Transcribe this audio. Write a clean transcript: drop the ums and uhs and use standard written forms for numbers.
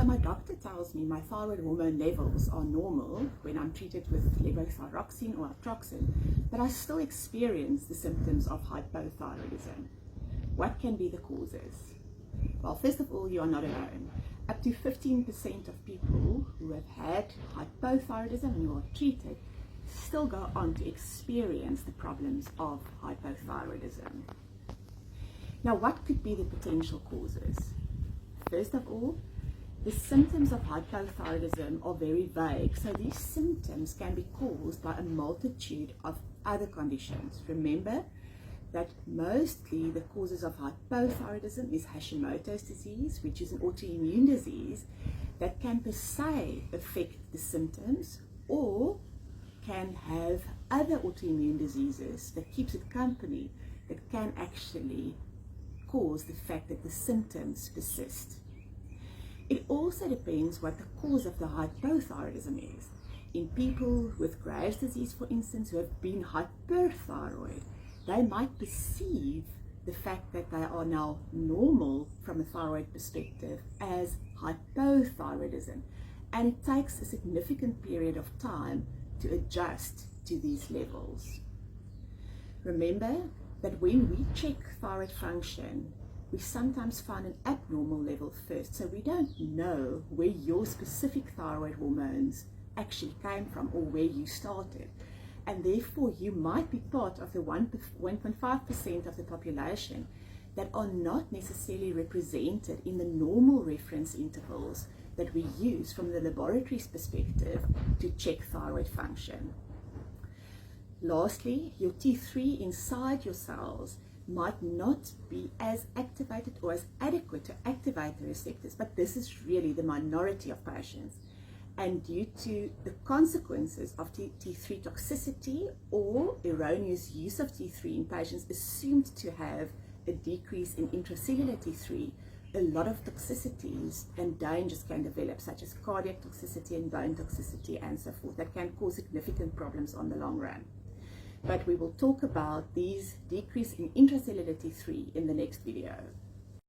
So my doctor tells me my thyroid hormone levels are normal when I'm treated with levothyroxine or altroxin, but I still experience the symptoms of hypothyroidism. What can be the causes? Well, first of all, you are not alone. Up to 15% of people who have had hypothyroidism and who are treated still go on to experience the problems of hypothyroidism. Now, what could be the potential causes? First of all, the symptoms of hypothyroidism are very vague, so these symptoms can be caused by a multitude of other conditions. Remember that mostly the causes of hypothyroidism is Hashimoto's disease, which is an autoimmune disease that can per se affect the symptoms or can have other autoimmune diseases that keeps it company that can actually cause the fact that the symptoms persist. It also depends what the cause of the hypothyroidism is. In people with Graves' disease, for instance, who have been hyperthyroid, they might perceive the fact that they are now normal from a thyroid perspective as hypothyroidism, and it takes a significant period of time to adjust to these levels. Remember that when we check thyroid function, we sometimes find an abnormal level first, so we don't know where your specific thyroid hormones actually came from or where you started, and therefore you might be part of the 1.5% of the population that are not necessarily represented in the normal reference intervals that we use from the laboratory's perspective to check thyroid function. Lastly, your T3 inside your cells might not be as activated or as adequate to activate the receptors, but this is really the minority of patients. And due to the consequences of T3 toxicity or erroneous use of T3 in patients assumed to have a decrease in intracellular T3, a lot of toxicities and dangers can develop, such as cardiac toxicity and bone toxicity and so forth, that can cause significant problems on the long run. But we will talk about these decrease in intracellular T3 in the next video.